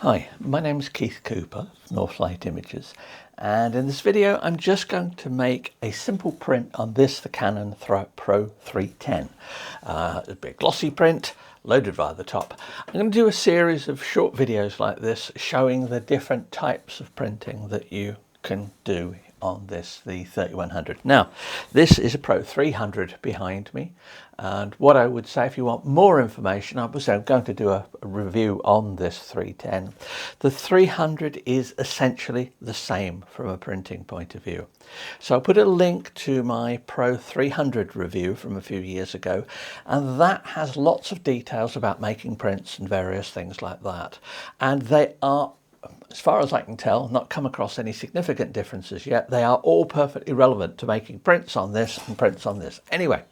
Hi, my name is Keith Cooper from Northlight Images, and in this video I'm just going to make a simple print on this, the Canon PRO-310. It'll be a glossy print loaded via the top. I'm going to do a series of short videos like this showing the different types of printing that you can do on this, the 3100. Now, this is a Pro-300 behind me, and what I would say, if you want more information, I'm going to do a review on this 310. The 300 is essentially the same from a printing point of view. So I'll put a link to my Pro-300 review from a few years ago, and that has lots of details about making prints and various things like that. And they are, as far as I can tell, not come across any significant differences yet. They are all perfectly relevant to making prints on this and prints on this. Anyway,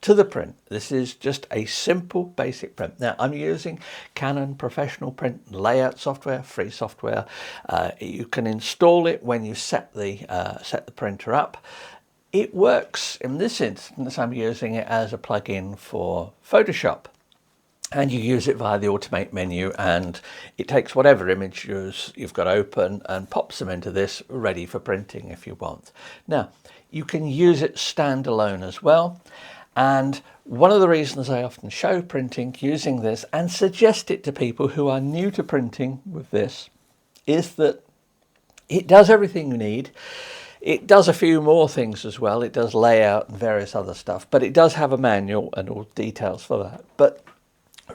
to the print. This is just a simple basic print. Now, I'm using Canon professional print layout software, free software. You can install it when you set the printer up. It works, in this instance, I'm using it as a plugin for Photoshop. And you use it via the Automate menu, and it takes whatever images you've got open and pops them into this, ready for printing if you want. Now, you can use it standalone as well. And one of the reasons I often show printing using this and suggest it to people who are new to printing with this is that it does everything you need. It does a few more things as well. It does layout and various other stuff, but it does have a manual and all details for that. But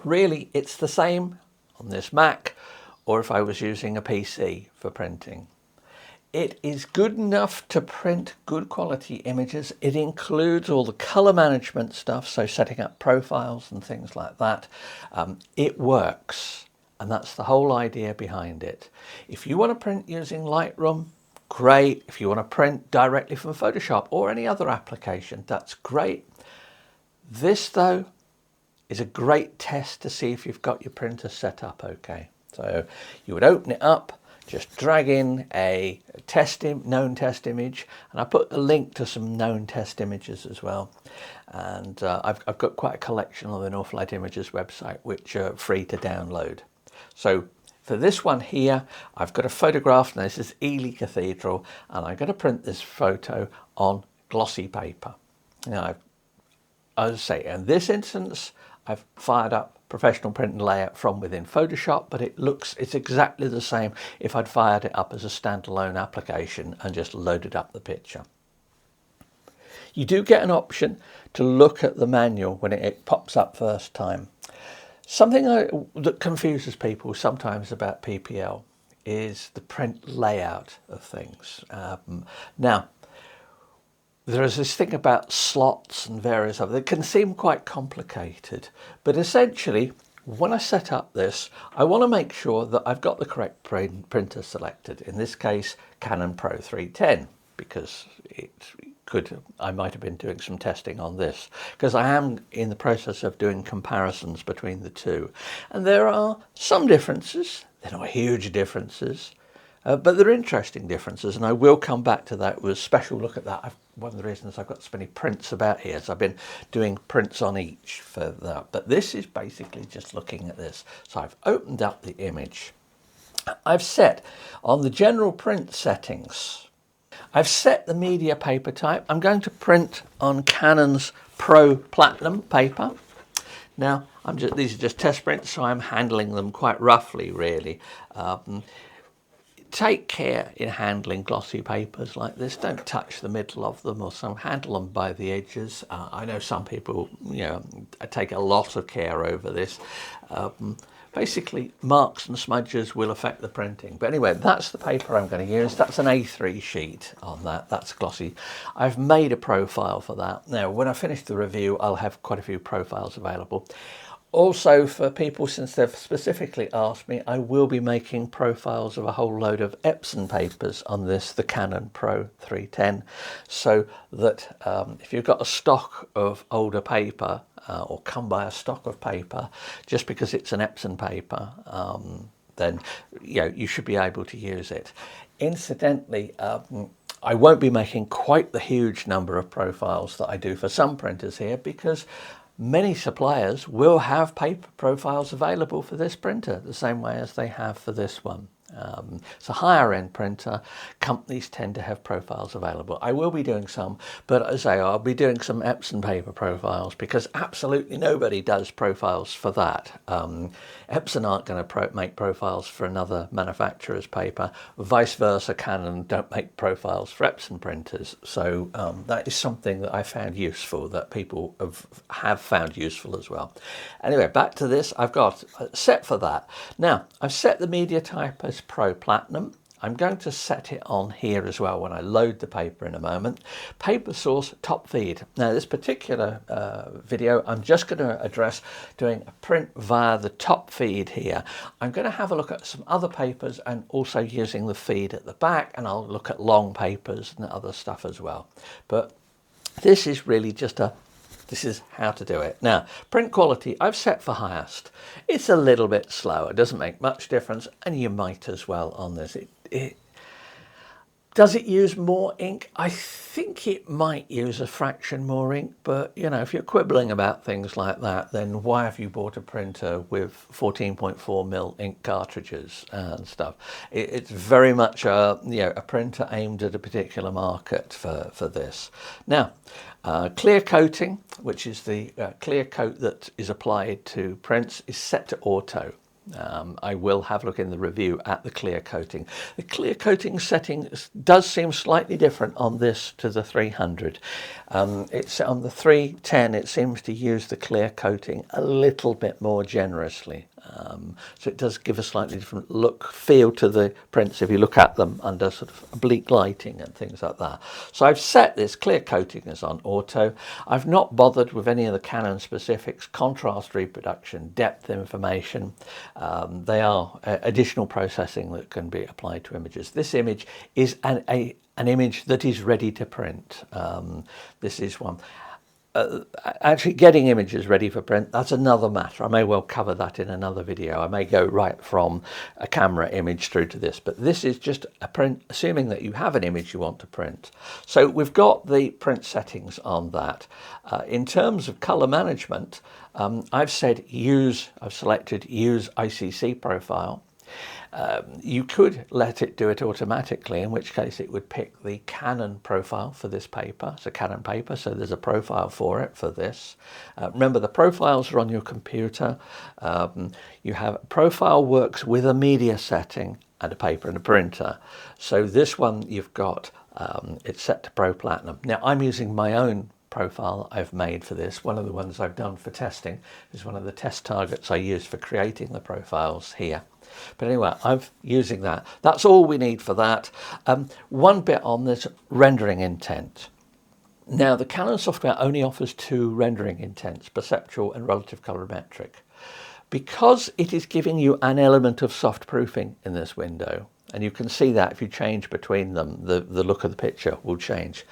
really, it's the same on this Mac or if I was using a PC for printing. It is good enough to print good quality images. It includes all the color management stuff, so setting up profiles and things like that. It works, and that's the whole idea behind it. If you want to print using Lightroom, great. If you want to print directly from Photoshop or any other application, that's great. This, though, is a great test to see if you've got your printer set up okay. So you would open it up, just drag in a known test image, and I put a link to some known test images as well. And I've got quite a collection on the Northlight Images website which are free to download. So for this one here, I've got a photograph. Now, this is Ely Cathedral, and I'm going to print this photo on glossy paper. Now, as I say, in this instance, I've fired up professional print and layout from within Photoshop, but it's exactly the same if I'd fired it up as a standalone application and just loaded up the picture. You do get an option to look at the manual when it pops up first time. Something that confuses people sometimes about PPL is the print layout of things. Now, there is this thing about slots and various other. It can seem quite complicated, but essentially, when I set up this, I want to make sure that I've got the correct printer selected. In this case, Canon Pro-310, because I might have been doing some testing on this, because I am in the process of doing comparisons between the two. And there are some differences. They're not huge differences. But there are interesting differences, and I will come back to that with a special look at that. One of the reasons I've got so many prints about here is I've been doing prints on each for that. But this is basically just looking at this. So I've opened up the image. I've set on the general print settings. I've set the media paper type. I'm going to print on Canon's Pro Platinum paper. Now, these are just test prints, so I'm handling them quite roughly, really. Take care in handling glossy papers like this. Don't touch the middle of them, or handle them by the edges. I know some people, take a lot of care over this. Basically, marks and smudges will affect the printing. But anyway, that's the paper I'm going to use. That's an A3 sheet on that. That's glossy. I've made a profile for that. Now, when I finish the review, I'll have quite a few profiles available. Also, for people, since they've specifically asked me, I will be making profiles of a whole load of Epson papers on this, the Canon Pro-310, so that if you've got a stock of older paper, or come by a stock of paper, just because it's an Epson paper, then you should be able to use it. Incidentally, I won't be making quite the huge number of profiles that I do for some printers here, because many suppliers will have paper profiles available for this printer the same way as they have for this one. It's a higher end printer. Companies tend to have profiles available. I will be doing some, but as I say, I'll be doing some Epson paper profiles because absolutely nobody does profiles for that. Epson aren't going to make profiles for another manufacturer's paper. Vice versa, Canon don't make profiles for Epson printers. So that is something that I found useful, that people have found useful as well. Anyway, back to this. I've got set for that. Now, I've set the media type as Pro Platinum. I'm going to set it on here as well when I load the paper in a moment. Paper source top feed. Now this particular video I'm just going to address doing a print via the top feed here. I'm going to have a look at some other papers and also using the feed at the back, and I'll look at long papers and other stuff as well. But this is really just this is how to do it. Now, print quality, I've set for highest. It's a little bit slower, doesn't make much difference, and you might as well on this. Does it use more ink? I think it might use a fraction more ink, but you know, if you're quibbling about things like that, then why have you bought a printer with 14.4mm ink cartridges and stuff? It's very much a printer aimed at a particular market for this. Now, clear coating, which is the clear coat that is applied to prints, is set to auto. I will have a look in the review at the clear coating. The clear coating setting does seem slightly different on this to the 300. It's on the 310, it seems to use the clear coating a little bit more generously. So it does give a slightly different feel to the prints if you look at them under sort of oblique lighting and things like that. So I've set this clear coating as on auto. I've not bothered with any of the Canon specifics, contrast reproduction, depth information. They are additional processing that can be applied to images. This image is an image that is ready to print. This is one. Actually getting images ready for print, that's another matter. I may well cover that in another video. I may go right from a camera image through to this, but this is just a print, assuming that you have an image you want to print. So we've got the print settings on that. In terms of color management, I've selected use ICC profile. You could let it do it automatically, in which case it would pick the Canon profile for this paper. It's a Canon paper, so there's a profile for it for this. Remember, the profiles are on your computer. You have profile works with a media setting and a paper and a printer. So this one you've got, it's set to Pro Platinum. Now I'm using my own profile I've made for this. One of the ones I've done for testing is one of the test targets I used for creating the profiles here. But anyway, I'm using that. That's all we need for that. One bit on this, rendering intent. Now, the Canon software only offers two rendering intents, perceptual and relative colorimetric. Because it is giving you an element of soft proofing in this window, and you can see that if you change between them, the look of the picture will change.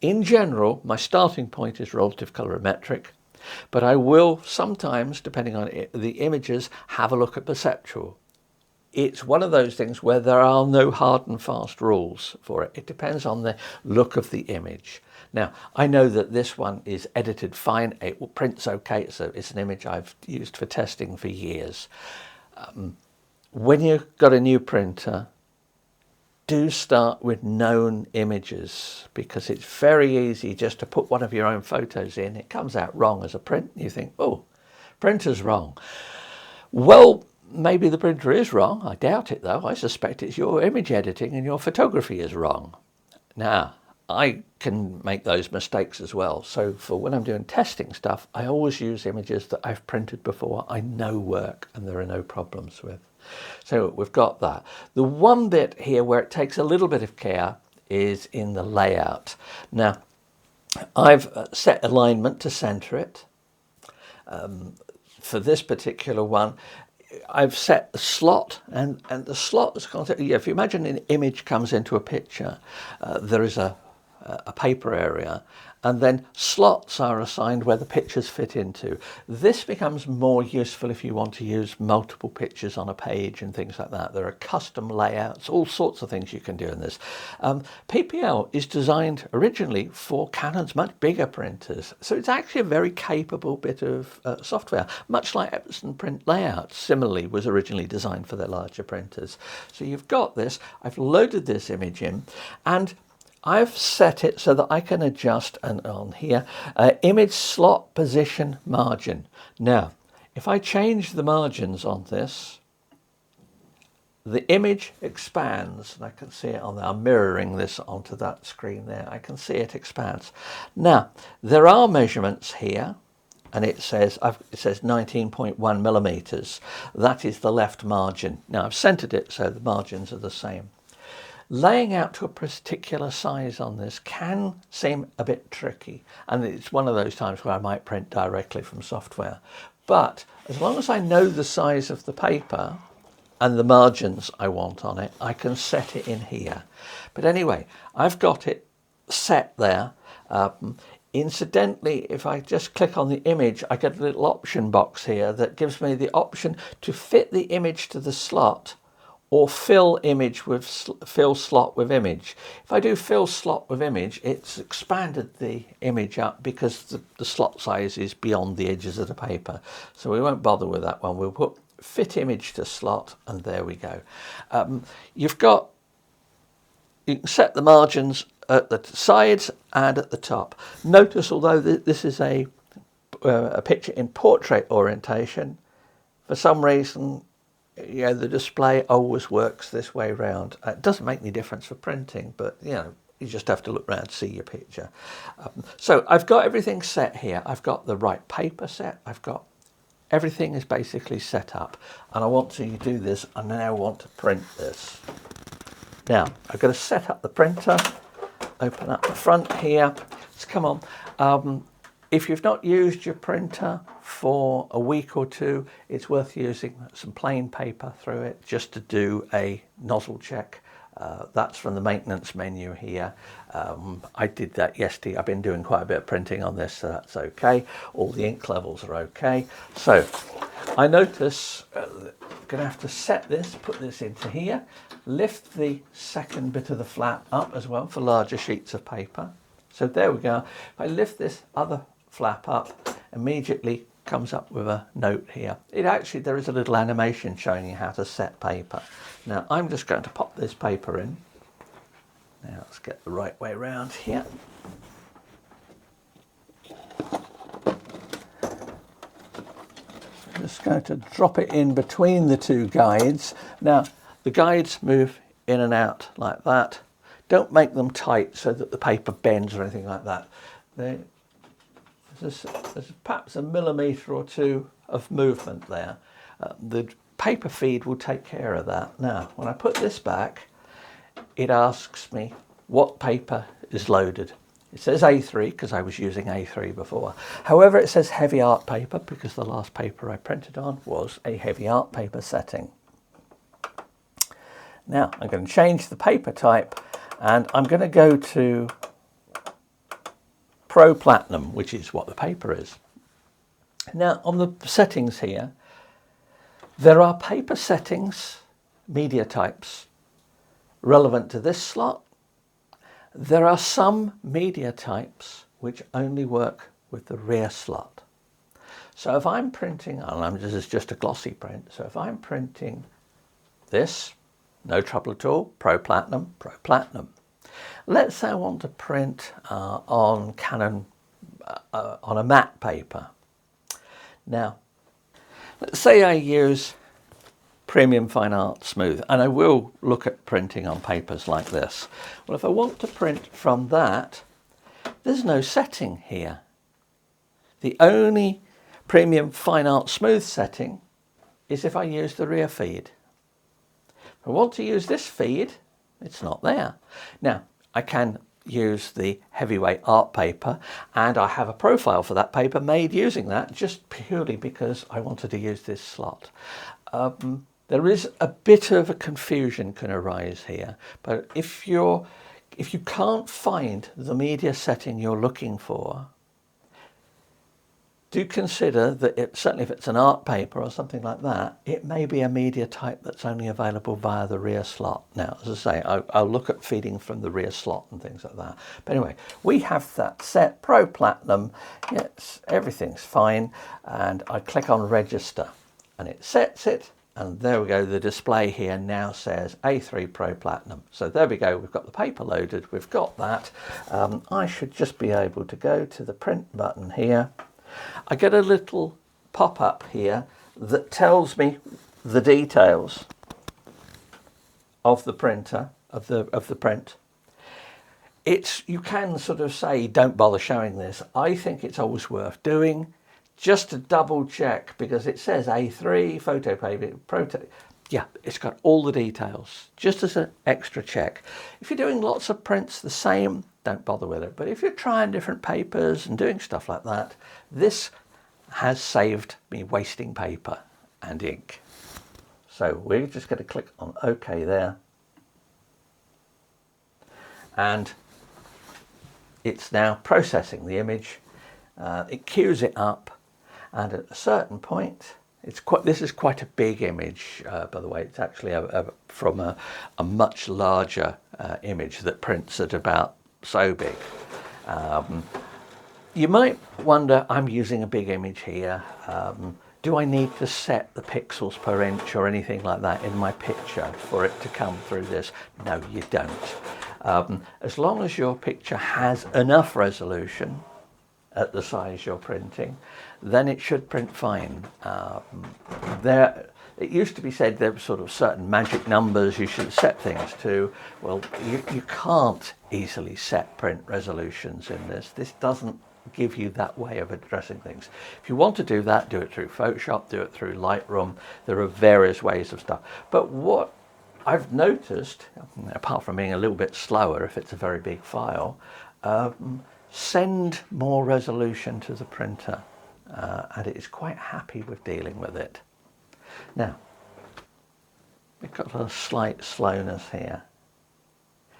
In general, my starting point is relative colorimetric, but I will sometimes, depending on the images, have a look at perceptual. It's one of those things where there are no hard and fast rules for it. It depends on the look of the image. Now, I know that this one is edited fine. It prints okay. It's an image I've used for testing for years. When you've got a new printer, do start with known images, because it's very easy just to put one of your own photos in. It comes out wrong as a print. And you think, oh, printer's wrong. Well, maybe the printer is wrong. I doubt it, though. I suspect it's your image editing and your photography is wrong. Now, I can make those mistakes as well. So for when I'm doing testing stuff, I always use images that I've printed before, I know work, and there are no problems with. So we've got that. The one bit here where it takes a little bit of care is in the layout. Now, I've set alignment to center it. For this particular one, I've set the slot, and the slot is concept. If you imagine an image comes into a picture, there is a a paper area, and then slots are assigned where the pictures fit into. This becomes more useful if you want to use multiple pictures on a page and things like that. There are custom layouts, all sorts of things you can do in this. PPL is designed originally for Canon's much bigger printers, so it's actually a very capable bit of software, much like Epson Print Layout similarly was originally designed for their larger printers. So you've got this, I've loaded this image in, and I've set it so that I can adjust, and on here, image slot position margin. Now, if I change the margins on this, the image expands, and I can see it on there. I'm mirroring this onto that screen there. I can see it expands. Now, there are measurements here, and it says 19.1 millimeters. That is the left margin. Now, I've centered it so the margins are the same. Laying out to a particular size on this can seem a bit tricky, and it's one of those times where I might print directly from software. But as long as I know the size of the paper and the margins I want on it, I can set it in here. But anyway, I've got it set there. Incidentally, if I just click on the image, I get a little option box here that gives me the option to fit the image to the slot or fill image with fill slot with image. If I do fill slot with image, it's expanded the image up because the slot size is beyond the edges of the paper. So we won't bother with that one. We'll put fit image to slot, and there we go. You can set the margins at the sides and at the top. Notice, although this is a picture in portrait orientation, for some reason, the display always works this way round. It doesn't make any difference for printing, but you just have to look around to see your picture. So I've got everything set here. I've got the right paper set. Everything is basically set up, and I want to do this. I now want to print this. Now I've got to set up the printer. Open up the front here. Let's come on. If you've not used your printer for a week or two, it's worth using some plain paper through it just to do a nozzle check. That's from the maintenance menu here. I did that yesterday. I've been doing quite a bit of printing on this, so that's okay. All the ink levels are okay. So I notice I'm going to have to set this, put this into here, lift the second bit of the flap up as well for larger sheets of paper. So there we go. If I lift this other flap up, immediately comes up with a note here. There is a little animation showing you how to set paper. Now I'm just going to pop this paper in. Now let's get the right way around here. I'm just going to drop it in between the two guides. Now the guides move in and out like that. Don't make them tight so that the paper bends or anything like that. There's perhaps a millimetre or two of movement there. The paper feed will take care of that. Now, when I put this back, it asks me what paper is loaded. It says A3 because I was using A3 before. However, it says heavy art paper because the last paper I printed on was a heavy art paper setting. Now, I'm going to change the paper type, and I'm going to go to Pro Platinum, which is what the paper is. Now on the settings here, there are paper settings, media types, relevant to this slot. There are some media types which only work with the rear slot. So if I'm printing, this is just a glossy print, so if I'm printing this, no trouble at all, Pro Platinum, Pro Platinum. Let's say I want to print on Canon, on a matte paper. Now, let's say I use Premium Fine Art Smooth, and I will look at printing on papers like this. Well, if I want to print from that, there's no setting here. The only Premium Fine Art Smooth setting is if I use the rear feed. If I want to use this feed, it's not there. Now, I can use the heavyweight art paper, and I have a profile for that paper made using that just purely because I wanted to use this slot. There is a bit of a confusion can arise here, but if you're If you can't find the media setting you're looking for, do consider that certainly if it's an art paper or something like that, it may be a media type that's only available via the rear slot. Now, as I say, I'll look at feeding from the rear slot and things like that. But anyway, we have that set, Pro Platinum. Yes, everything's fine. And I click on register and it sets it. And there we go, the display here now says A3 Pro Platinum. So there we go, we've got the paper loaded, we've got that. I should just be able to go to the print button here. I get a little pop-up here that tells me the details of the printer, of the print. You can sort of say, don't bother showing this. I think it's always worth doing, just to double check, because it says A3 photo paper, yeah, it's got all the details, just as an extra check. If you're doing lots of prints the same, don't bother with it. But if you're trying different papers and doing stuff like that, this has saved me wasting paper and ink. So we're just going to click on OK there. And it's now processing the image. It queues it up. And at a certain point, this is quite a big image, by the way. It's actually from a much larger image that prints at about so big. You might wonder, I'm using a big image here. Do I need to set the pixels per inch or anything like that in my picture for it to come through this? No, you don't. As long as your picture has enough resolution at the size you're printing, then it should print fine. It used to be said there were sort of certain magic numbers you should set things to. Well, you can't easily set print resolutions in this. This doesn't give you that way of addressing things. If you want to do that, do it through Photoshop, do it through Lightroom. There are various ways of stuff. But what I've noticed, apart from being a little bit slower if it's a very big file, send more resolution to the printer, and it is quite happy with dealing with it. Now, we've got a slight slowness here,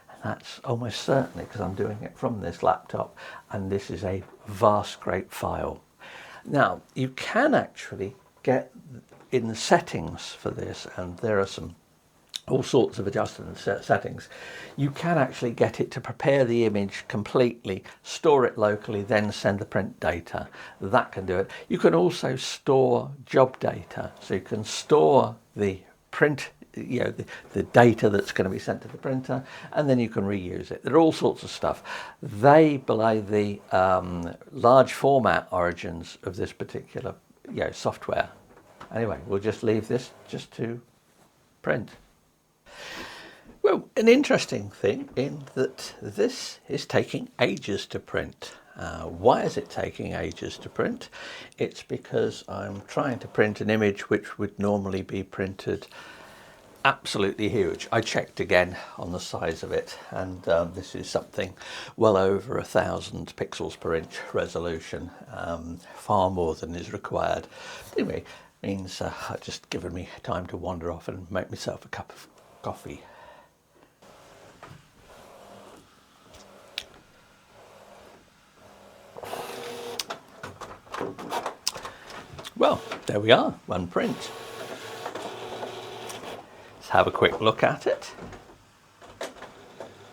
and that's almost certainly because I'm doing it from this laptop, and this is a vast, great file. Now, you can actually get in the settings for this, and there are all sorts of adjustment settings. You can actually get it to prepare the image completely, store it locally, then send the print data. That can do it. You can also store job data. So you can store the print, the data that's going to be sent to the printer, and then you can reuse it. There are all sorts of stuff. They belie the large format origins of this particular software. Anyway, we'll just leave this just to print. Well, an interesting thing in that this is taking ages to print. Why is it taking ages to print? It's because I'm trying to print an image which would normally be printed absolutely huge. I checked again on the size of it, and this is something well over 1,000 pixels per inch resolution, far more than is required. Anyway, means just given me time to wander off and make myself a cup of coffee. Well, there we are, one print. Let's have a quick look at it.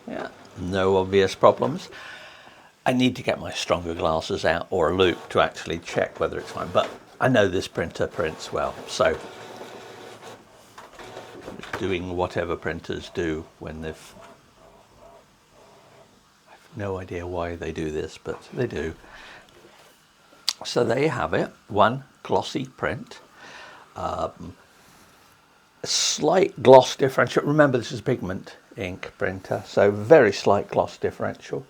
Yeah, no obvious problems. I need to get my stronger glasses out or a loupe to actually check whether it's fine, but I know this printer prints well, so doing whatever printers do when they've... I have no idea why they do this, but they do. So there you have it, one glossy print. A slight gloss differential. Remember, this is pigment ink printer, so very slight gloss differential.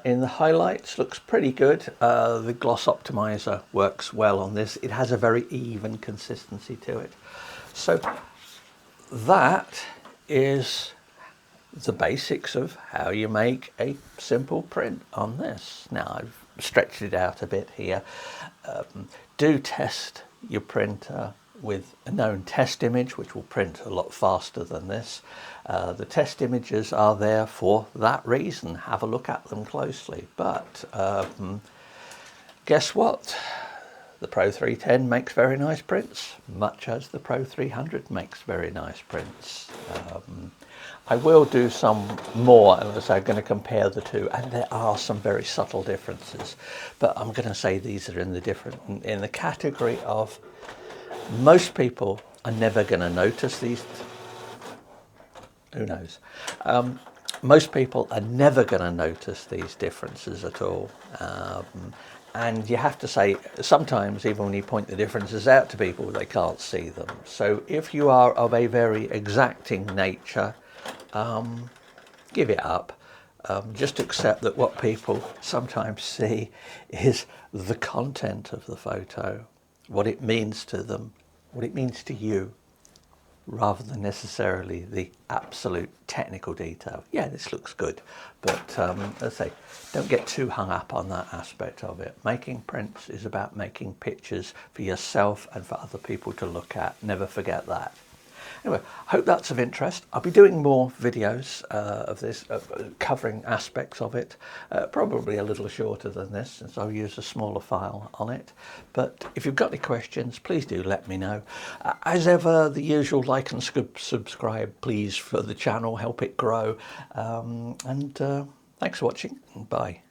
In the highlights, looks pretty good. The Gloss Optimiser works well on this. It has a very even consistency to it. So that is the basics of how you make a simple print on this. Now, I've stretched it out a bit here. Do test your printer with a known test image, which will print a lot faster than this. The test images are there for that reason. Have a look at them closely. But guess what? The Pro-310 makes very nice prints, much as the Pro-300 makes very nice prints. I will do some more, and as I'm going to compare the two, and there are some very subtle differences, but I'm going to say these are in the category of most people are never going to notice these. Who knows? Most people are never going to notice these differences at all. And you have to say, sometimes even when you point the differences out to people, they can't see them. So if you are of a very exacting nature, give it up. Just accept that what people sometimes see is the content of the photo, what it means to them, what it means to you, rather than necessarily the absolute technical detail. Yeah, this looks good, but as I say, don't get too hung up on that aspect of it. Making prints is about making pictures for yourself and for other people to look at. Never forget that. Anyway, hope that's of interest. I'll be doing more videos of this, covering aspects of it, probably a little shorter than this, since I'll use a smaller file on it. But if you've got any questions, please do let me know. As ever, the usual like and subscribe, please, for the channel, help it grow. Thanks for watching, and bye.